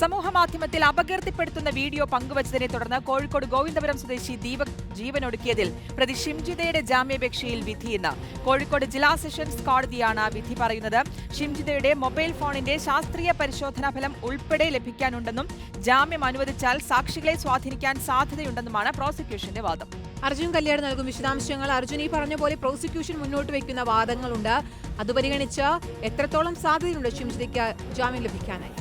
സമൂഹമാധ്യമത്തിൽ അപകീർത്തിപ്പെടുത്തുന്ന വീഡിയോ പങ്കുവച്ചതിനെ തുടർന്ന് കോഴിക്കോട് ഗോവിന്ദപുരം സ്വദേശി ദീപക് ജീവനൊടുക്കിയതിൽ പ്രതി ഷിംജിതയുടെ ജാമ്യാപേക്ഷയിൽ വിധി ഇന്ന്. കോഴിക്കോട് ജില്ലാ സെഷൻസ് കോടതിയാണ് വിധി പറയുന്നത്. ഷിംജിതയുടെ മൊബൈൽ ഫോണിന്റെ ശാസ്ത്രീയ പരിശോധനാ ഫലം ഉൾപ്പെടെ ലഭിക്കാനുണ്ടെന്നും ജാമ്യം അനുവദിച്ചാൽ സാക്ഷികളെ സ്വാധീനിക്കാൻ സാധ്യതയുണ്ടെന്നുമാണ് പ്രോസിക്യൂഷന്റെ വാദം. അർജുൻ കല്യാട് നൽകും വിശദാംശങ്ങൾ. അർജുൻ, ഈ പറഞ്ഞ പോലെ പ്രോസിക്യൂഷൻ മുന്നോട്ട് വയ്ക്കുന്ന വാദങ്ങളുണ്ട്. അത് പരിഗണിച്ച് എത്രത്തോളം സാധ്യതയുണ്ട് ഷിംജിതയ്ക്ക് ജാമ്യം ലഭിക്കാനായി?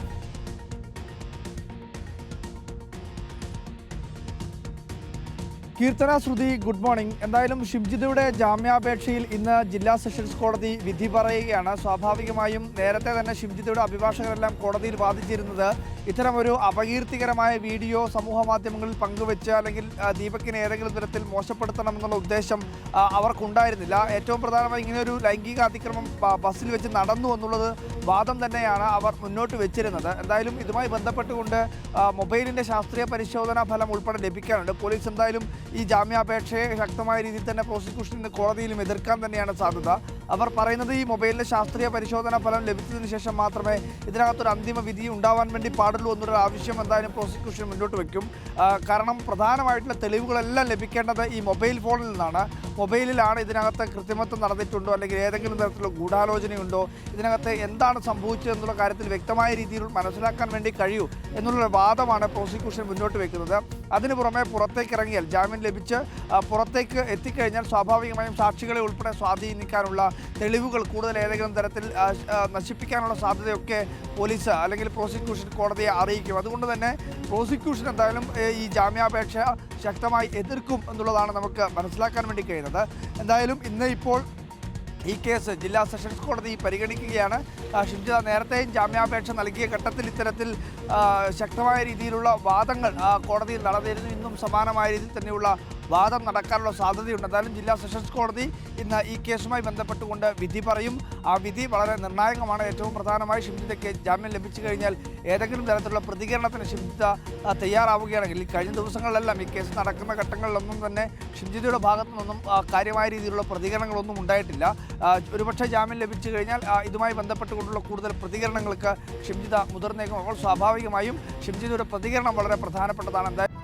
കീർത്തന, ശ്രുതി, ഗുഡ് മോർണിംഗ്. എന്തായാലും ഷിംജിതയുടെ ജാമ്യാപേക്ഷയിൽ ഇന്ന് ജില്ലാ സെഷൻസ് കോടതി വിധി പറയുകയാണ്. സ്വാഭാവികമായും നേരത്തെ തന്നെ ഷിംജിതയുടെ അഭിഭാഷകരെല്ലാം കോടതിയിൽ വാദിച്ചിരുന്നത് ഇത്തരമൊരു അപകീർത്തികരമായ വീഡിയോ സമൂഹ മാധ്യമങ്ങളിൽ പങ്കുവെച്ച് അല്ലെങ്കിൽ ദീപകിനെ ഏതെങ്കിലും തരത്തിൽ മോശപ്പെടുത്തണമെന്നുള്ള ഉദ്ദേശം അവർക്കുണ്ടായിരുന്നില്ല. ഏറ്റവും പ്രധാനമായി ഇങ്ങനെയൊരു ലൈംഗിക അതിക്രമം ബസ്സിൽ വെച്ച് നടന്നു എന്നുള്ളത് വാദം തന്നെയാണ് അവർ മുന്നോട്ട് വെച്ചിരുന്നത്. എന്തായാലും ഇതുമായി ബന്ധപ്പെട്ടുകൊണ്ട് മൊബൈലിൻ്റെ ശാസ്ത്രീയ പരിശോധനാ ഫലം ഉൾപ്പെടെ ലഭിക്കാനുണ്ട്. പോലീസ് എന്തായാലും ഈ ജാമ്യാപേക്ഷയെ ശക്തമായ രീതിയിൽ തന്നെ പ്രോസിക്യൂഷന് കോടതിയിലും എതിർക്കാൻ തന്നെയാണ് സാധ്യത. അവർ പറയുന്നത് ഈ മൊബൈലിലെ ശാസ്ത്രീയ പരിശോധനാ ഫലം ലഭിച്ചതിന് ശേഷം മാത്രമേ ഇതിനകത്തൊരു അന്തിമ വിധി ഉണ്ടാവാൻ വേണ്ടി പാടുള്ളൂ എന്നൊരു ആവശ്യം എന്തായാലും പ്രോസിക്യൂഷൻ മുന്നോട്ട് വയ്ക്കും. കാരണം പ്രധാനമായിട്ടുള്ള തെളിവുകളെല്ലാം ലഭിക്കേണ്ടത് ഈ മൊബൈൽ ഫോണിൽ നിന്നാണ്. മൊബൈലിലാണ് ഇതിനകത്ത് കൃത്രിമത്വം നടന്നിട്ടുണ്ടോ അല്ലെങ്കിൽ ഏതെങ്കിലും തരത്തിലുള്ള ഗൂഢാലോചനയുണ്ടോ, ഇതിനകത്ത് എന്താണ് സംഭവിച്ചത് എന്നുള്ള കാര്യത്തിൽ വ്യക്തമായ രീതിയിൽ മനസ്സിലാക്കാൻ വേണ്ടി കഴിയൂ എന്നുള്ള വാദമാണ് പ്രോസിക്യൂഷൻ മുന്നോട്ട് വയ്ക്കുന്നത്. അതിനു പുറമെ പുറത്തേക്ക് ഇറങ്ങിയാൽ, ജാമ്യം ലഭിച്ച് പുറത്തേക്ക് എത്തിക്കഴിഞ്ഞാൽ സ്വാഭാവികമായും സാക്ഷികളെ ഉൾപ്പെടെ സ്വാധീനിക്കാനുള്ള തെളിവുകൾ കൂടുതൽ ഏതെങ്കിലും തരത്തിൽ നശിപ്പിക്കാനുള്ള സാധ്യതയൊക്കെ പോലീസ് അല്ലെങ്കിൽ പ്രോസിക്യൂഷൻ കോടതിയെ അറിയിക്കും. അതുകൊണ്ട് തന്നെ പ്രോസിക്യൂഷൻ എന്തായാലും ഈ ജാമ്യാപേക്ഷ ശക്തമായി എതിർക്കും എന്നുള്ളതാണ് നമുക്ക് മനസ്സിലാക്കാൻ വേണ്ടി കഴിയുന്നത്. എന്തായാലും ഇന്ന് ഇപ്പോൾ ഈ കേസ് ജില്ലാ സെഷൻസ് കോടതി പരിഗണിക്കുകയാണ്. ഷിംജിത നേരത്തെയും ജാമ്യാപേക്ഷ നൽകിയ ഘട്ടത്തിൽ ഇത്തരത്തിൽ ശക്തമായ രീതിയിലുള്ള വാദങ്ങൾ കോടതിയിൽ നടന്നിരുന്നു. ഇന്നും സമാനമായ രീതിയിൽ തന്നെയുള്ള വാദം നടക്കാനുള്ള സാധ്യതയുണ്ട്. എന്തായാലും ജില്ലാ സെഷൻസ് കോടതി ഇന്ന് ഈ കേസുമായി ബന്ധപ്പെട്ടുകൊണ്ട് വിധി പറയും. ആ വിധി വളരെ നിർണായകമാണ്. ഏറ്റവും പ്രധാനമായി ഷിംജിതയ്ക്ക് ജാമ്യം ലഭിച്ചു കഴിഞ്ഞാൽ ഏതെങ്കിലും തരത്തിലുള്ള പ്രതികരണത്തിന് ഷിംജിത തയ്യാറാവുകയാണെങ്കിൽ, ഈ കഴിഞ്ഞ ദിവസങ്ങളിലെല്ലാം ഈ കേസ് നടക്കുന്ന ഘട്ടങ്ങളിലൊന്നും തന്നെ ഷിംജിതയുടെ ഭാഗത്തു നിന്നും കാര്യമായ രീതിയിലുള്ള പ്രതികരണങ്ങളൊന്നും ഉണ്ടായിട്ടില്ല. ഒരുപക്ഷെ ജാമ്യം ലഭിച്ചു കഴിഞ്ഞാൽ ഇതുമായി ബന്ധപ്പെട്ടുകൊണ്ടുള്ള കൂടുതൽ പ്രതികരണങ്ങൾക്ക് ഷിംജിത മുതിർന്നേക്കും. അപ്പോൾ സ്വാഭാവികമായും ഷിംജിതയുടെ പ്രതികരണം വളരെ പ്രധാനപ്പെട്ടതാണ്. എന്തായാലും